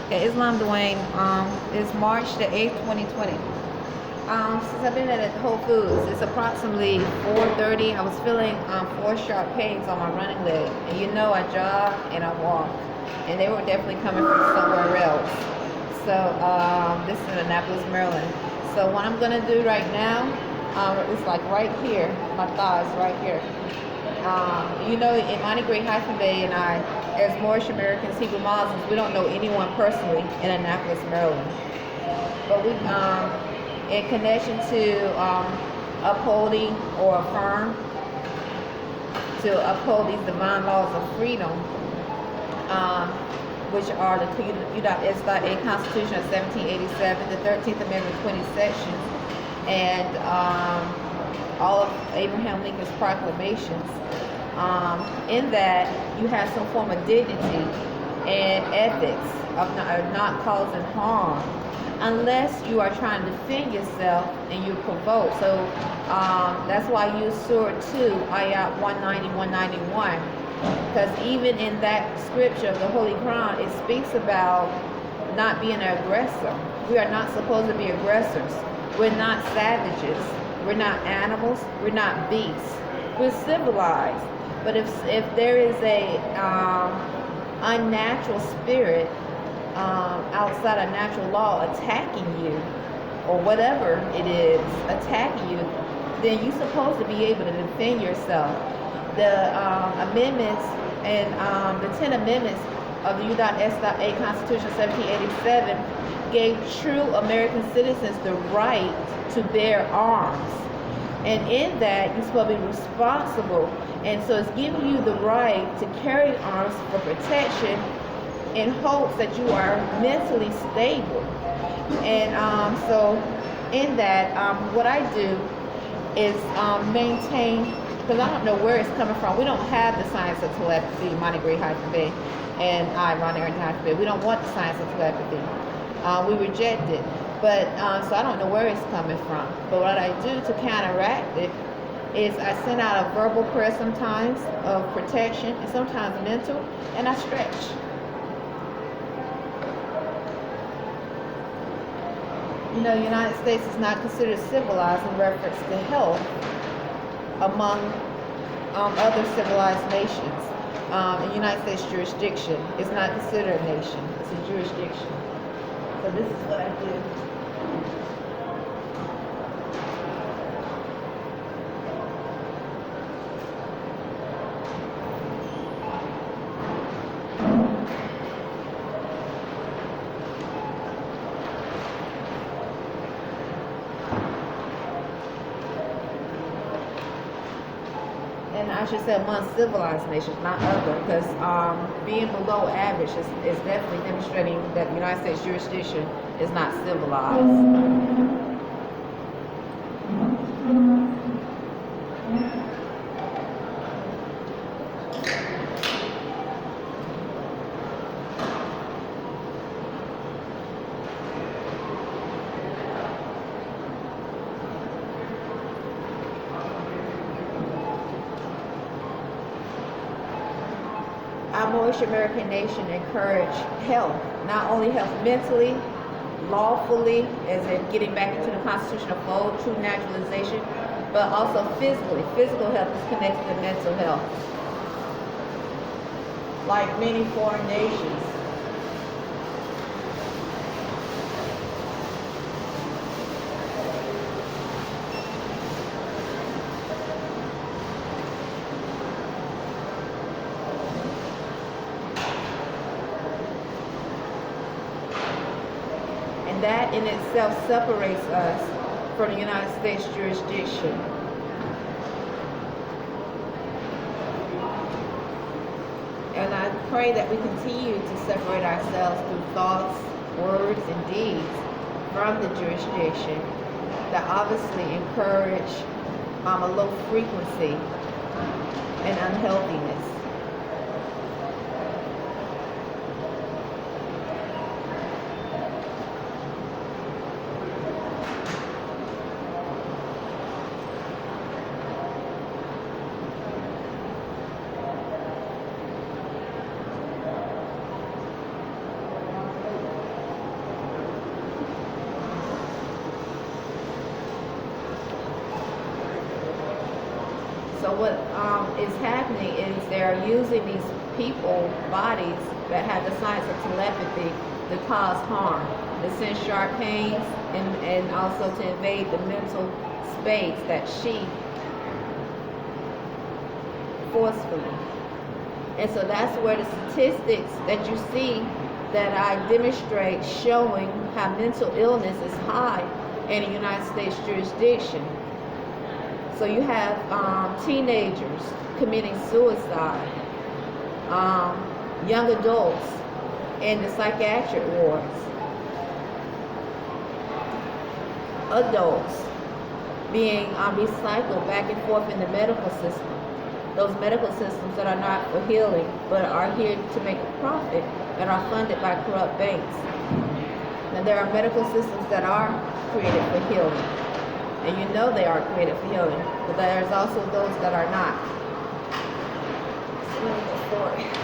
Okay, Islam Dwayne, it's March the 8th, 2020. Since I've been at Whole Foods, it's approximately 4:30. I was feeling 4 sharp pains on my running leg. And you know I jog and I walk. And they were definitely coming from somewhere else. So this is in Annapolis, Maryland. So what I'm going to do right now, it's like right here, my thighs right here. You know, in Arrington-Bey and I, as Moorish Americans, Hebrew Muslims, we don't know anyone personally in Annapolis, Maryland. But we, in connection to upholding or affirm, to uphold these divine laws of freedom, which are the U.S.A. Constitution of 1787, the 13th Amendment, 20 sections, and all of Abraham Lincoln's proclamations. In that, you have some form of dignity and ethics of not causing harm, unless you are trying to defend yourself and you're provoked. So that's why I use Surah 2, Ayat 190, 191, because even in that scripture of the Holy Quran, it speaks about not being an aggressor. We are not supposed to be aggressors. We're not savages. We're not animals. We're not beasts. We're civilized. But if there is a unnatural spirit outside of natural law attacking you, or whatever it is attacking you, then you're supposed to be able to defend yourself. The amendments and the 10 amendments of the U.S.A. Constitution 1787 gave true American citizens the right to bear arms. And in that, you're supposed to be responsible. And so it's giving you the right to carry arms for protection in hopes that you are mentally stable. And so in that, what I do is maintain, because I don't know where it's coming from. We don't have the science of telepathy, Monty-Gray-Bey, and I, Ron Arrington-Bey. We don't want the science of telepathy. We reject it. But so I don't know where it's coming from. But what I do to counteract it is I send out a verbal prayer sometimes of protection, and sometimes mental, and I stretch. You know, the United States is not considered civilized in reference to health among other civilized nations. The United States jurisdiction is not considered a nation. It's a jurisdiction. So this is what I do. And I should say among civilized nations, not other, because being below average is definitely demonstrating that the United States jurisdiction is not civilized. Our Moorish American nation encourage health, not only health mentally, lawfully, as in getting back into the constitutional fold, true naturalization, but also physically. Physical health is connected to mental health. Like many foreign nations. And that in itself separates us from the United States jurisdiction. And I pray that we continue to separate ourselves through thoughts, words, and deeds from the jurisdiction that obviously encourage a low frequency and unhealthiness. what is happening is they're using these people bodies that have the science of telepathy to cause harm, to send sharp pains, and also to invade the mental space that she forcefully. And so that's where the statistics that you see that I demonstrate showing how mental illness is high in the United States jurisdiction. So you have teenagers committing suicide, young adults in the psychiatric wards, adults being recycled back and forth in the medical system. Those medical systems that are not for healing, but are here to make a profit and are funded by corrupt banks. Now there are medical systems that are created for healing, and you know they are created for healing, but there's also those that are not. So let me go forward.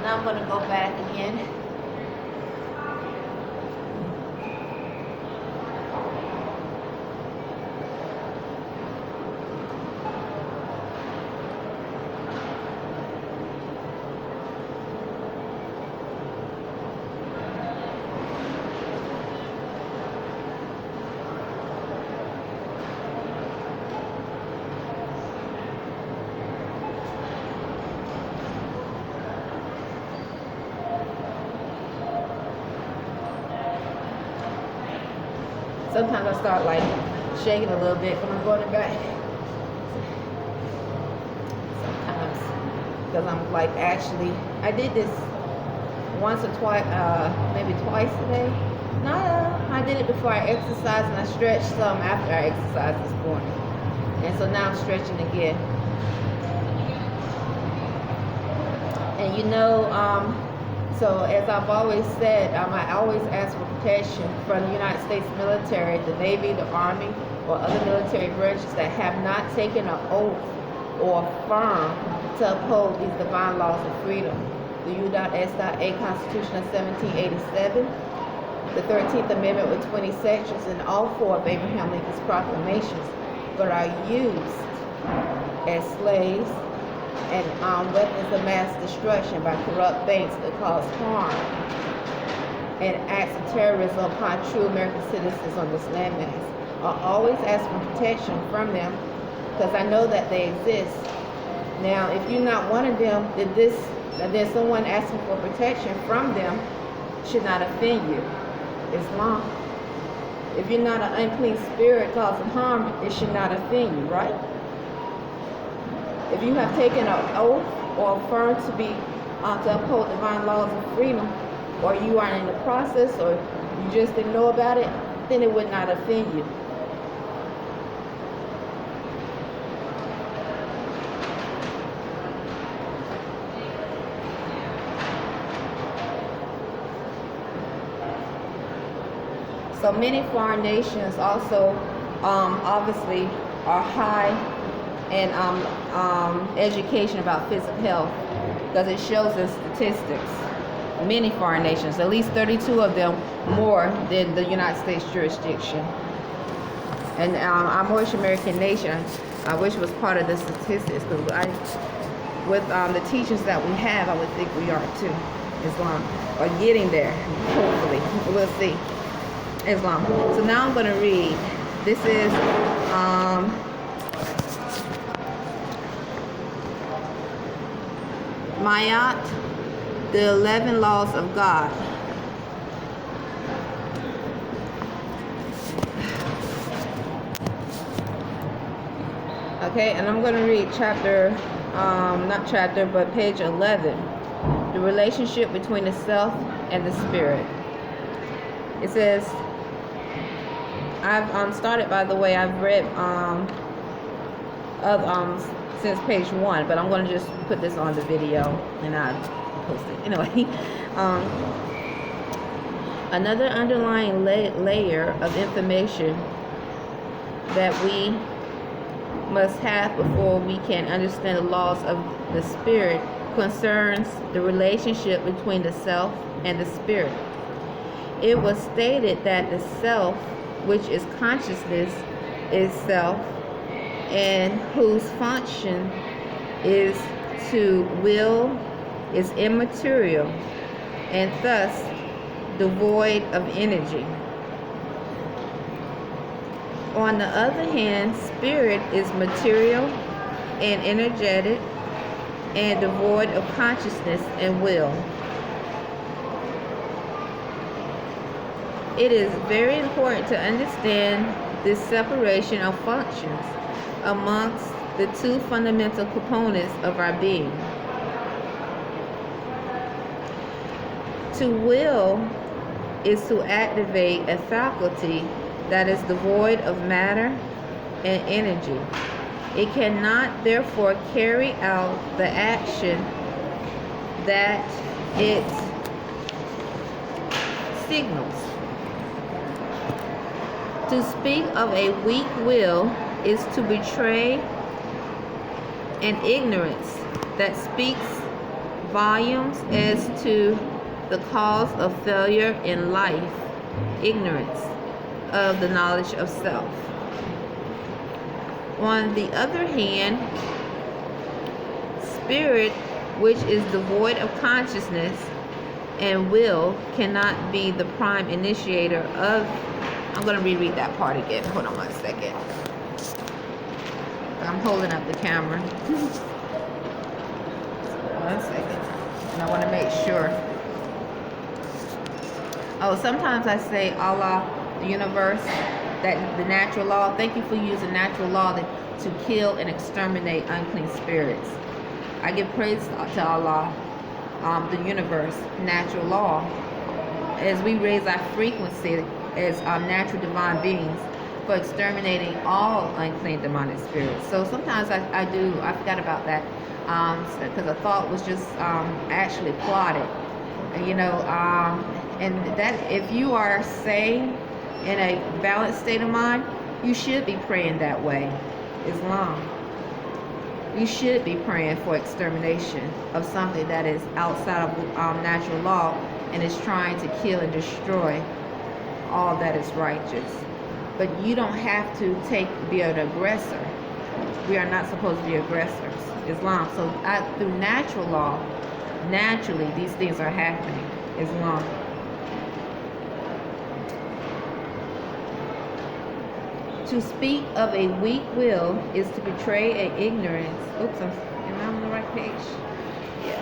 Now I'm going to go back again. Sometimes I start like shaking a little bit when I'm going back. Sometimes, because I'm like actually, I did this once or twice, maybe twice a day. No, I did it before I exercised, and I stretched some after I exercised this morning. And so now I'm stretching again. And you know, so as I've always said, I always ask for protection from the United States military, the Navy, the Army, or other military branches that have not taken an oath or affirm to uphold these divine laws of freedom. The U.S.A. Constitution of 1787, the 13th Amendment with 20 sections, and all four of Abraham Lincoln's proclamations, but are used as slaves and weapons of mass destruction by corrupt banks that cause harm and acts of terrorism upon true American citizens on this landmass. I always ask for protection from them because I know that they exist. Now, if you're not one of them, then someone asking for protection from them should not offend you. Islam. If you're not an unclean spirit causing harm, it should not offend you, right? If you have taken an oath or affirmed to uphold divine laws of freedom, or you are in the process, or you just didn't know about it, then it would not offend you. So many foreign nations also obviously are high in education about physical health, because it shows in statistics. Many foreign nations, at least 32 of them more than the United States jurisdiction. And our Moorish American nation, I wish was part of the statistics, because with the teachings that we have, I would think we are too. Islam, or getting there, hopefully. We'll see. Islam. So now I'm going to read. This is Mayat, the 11 Laws of God. Okay, and I'm going to read but page 11. The relationship between the self and the spirit. It says, I've started, by the way. I've read of since page 1, but I'm going to just put this on the video and I post it anyway. Another underlying layer of information that we must have before we can understand the laws of the spirit concerns the relationship between the self and the spirit. It was stated that the self, which is consciousness, is self, and whose function is to will, is immaterial, and thus devoid of energy. On the other hand, spirit is material and energetic and devoid of consciousness and will. It is very important to understand this separation of functions amongst the two fundamental components of our being. To will is to activate a faculty that is devoid of matter and energy. It cannot therefore carry out the action that it signals. To speak of a weak will is to betray an ignorance that speaks volumes as to the cause of failure in life, ignorance of the knowledge of self. On the other hand, spirit, which is devoid of consciousness and will, cannot be the prime initiator of. I'm going to reread that part again. Hold on 1 second. I'm holding up the camera. 1 second. And I want to make sure. Oh, sometimes I say Allah, the universe, that the natural law. Thank you for using natural law to kill and exterminate unclean spirits. I give praise to Allah, the universe, natural law, as we raise our frequency as natural divine beings for exterminating all unclean demonic spirits. So sometimes I forgot about that, because the thought was just actually plotted, and that if you are sane in a balanced state of mind, you should be praying that way. Islam, you should be praying for extermination of something that is outside of natural law and is trying to kill and destroy all that is righteous. But you don't have to be an aggressor. We are not supposed to be aggressors. Islam. So through natural law, naturally these things are happening. Islam. To speak of a weak will is to betray an ignorance. Oops, am I on the right page? Yeah.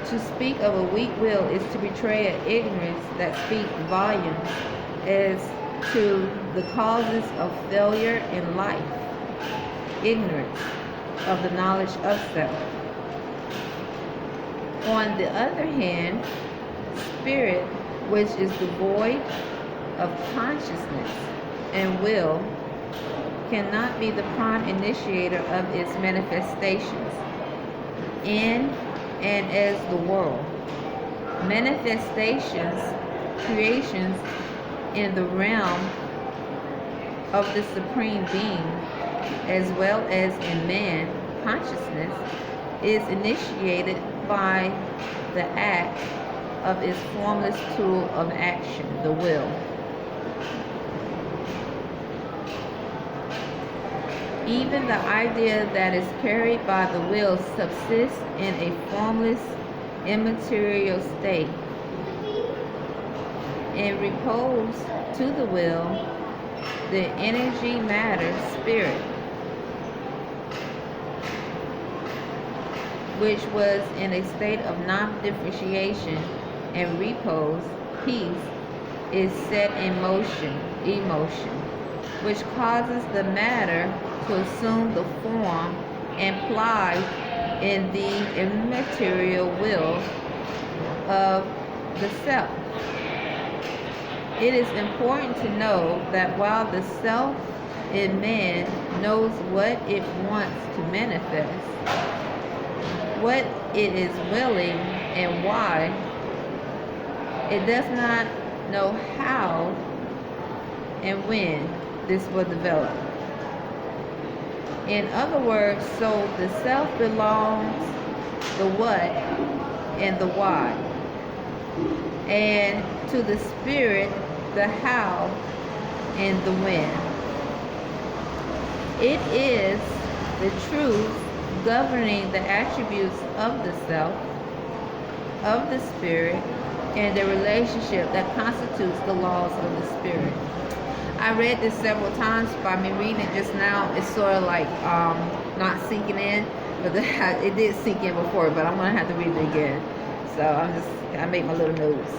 To speak of a weak will is to betray an ignorance that speaks volumes as to the causes of failure in life, ignorance of the knowledge of self. On the other hand, spirit, which is devoid of consciousness and will, cannot be the prime initiator of its manifestations in and as the world. Manifestations, creations in the realm of the Supreme Being, as well as in man, consciousness is initiated by the act of its formless tool of action, the will. Even the idea that is carried by the will subsists in a formless, immaterial state. In repose to the will, the energy, matter, spirit, which was in a state of non-differentiation and repose, peace, is set in motion, emotion, which causes the matter to assume the form implied in the immaterial will of the self. It is important to know that while the self in man knows what it wants to manifest, what it is willing and why, it does not know how and when this will develop. In other words, so the self belongs the what and the why, and to the spirit the how and the when. It is the truth governing the attributes of the self, of the spirit, and the relationship that constitutes the laws of the spirit. I read this several times. By me reading it just now, it's sort of like not sinking in, but it did sink in before, but I'm gonna have to read it again. So I make my little notes.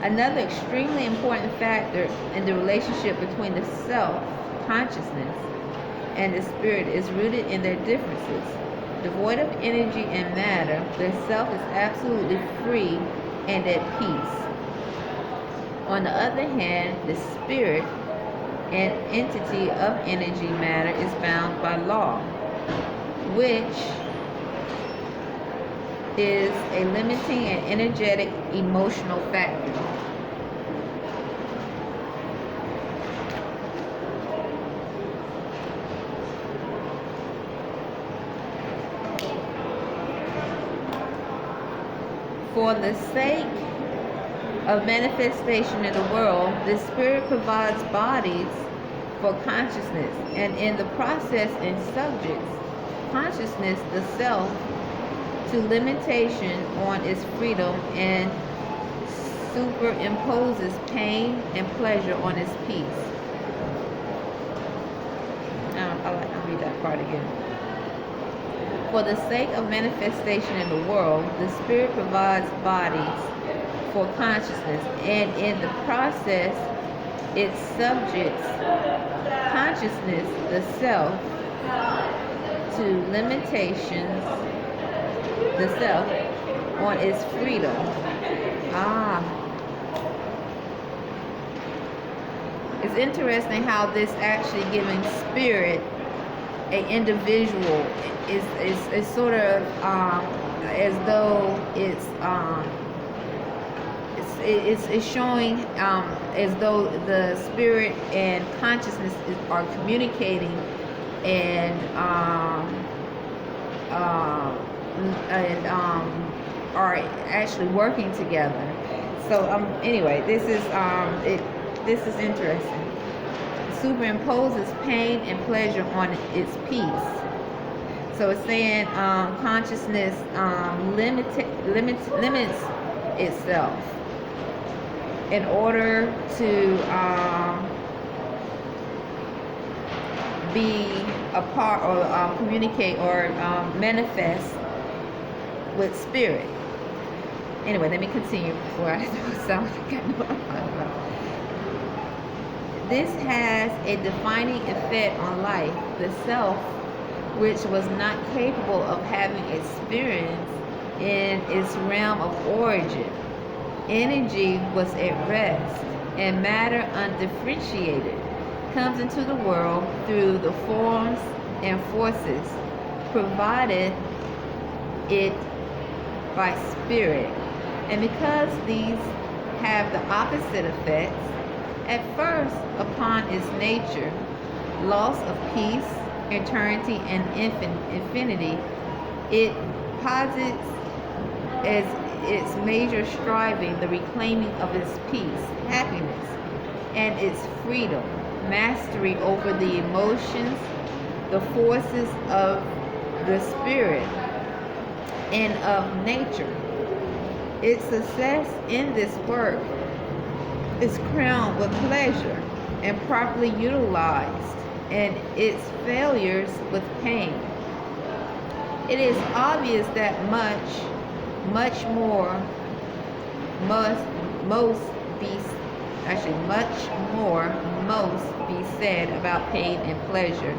Another extremely important factor in the relationship between the self, consciousness, and the spirit is rooted in their differences. Devoid of energy and matter, the self is absolutely free and at peace. On the other hand, the spirit, an entity of energy matter, is bound by law, which is a limiting and energetic emotional factor. For the sake of manifestation in the world, the spirit provides bodies for consciousness, and in the process and subjects consciousness, the self, to limitation on its freedom and superimposes pain and pleasure on its peace. I'll read that part again. For the sake of manifestation in the world, the spirit provides bodies for consciousness, and in the process it subjects consciousness, the self, to limitations, the self, on its freedom. It's interesting how this actually giving spirit an individual is sort of as though it's showing as though the spirit and consciousness are communicating and are actually working together. So anyway, this is interesting. Superimposes pain and pleasure on its peace. So it's saying consciousness limits itself in order to be a part or communicate or manifest with spirit. Anyway, let me continue before I sound like I know what I'm talking about. This has a defining effect on life. The self, which was not capable of having experience in its realm of origin, energy was at rest, and matter undifferentiated, comes into the world through the forms and forces provided it by spirit. And because these have the opposite effects, at first upon its nature, loss of peace, eternity, and infinity, it posits as its major striving the reclaiming of its peace, happiness, and its freedom, mastery over the emotions, the forces of the spirit and of nature. Its success in this work is crowned with pleasure and properly utilized, and its failures with pain. It is obvious that much more must be said about pain and pleasure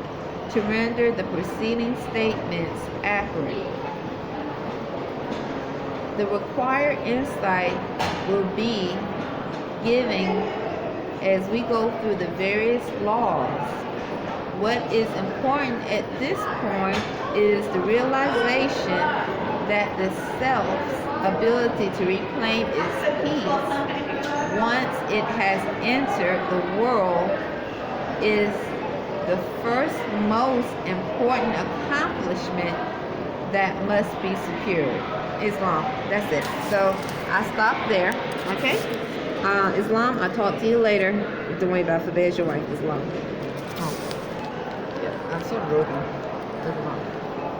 to render the preceding statements accurate. The required insight will be giving, as we go through the various laws, what is important at this point is the realization that the self's ability to reclaim its peace once it has entered the world is the first most important accomplishment that must be secured. Islam. That's it. So I stop there. Okay? Islam, I'll talk to you later. Don't worry about forbid your wife, Islam. Oh. Yeah, I'm so broken.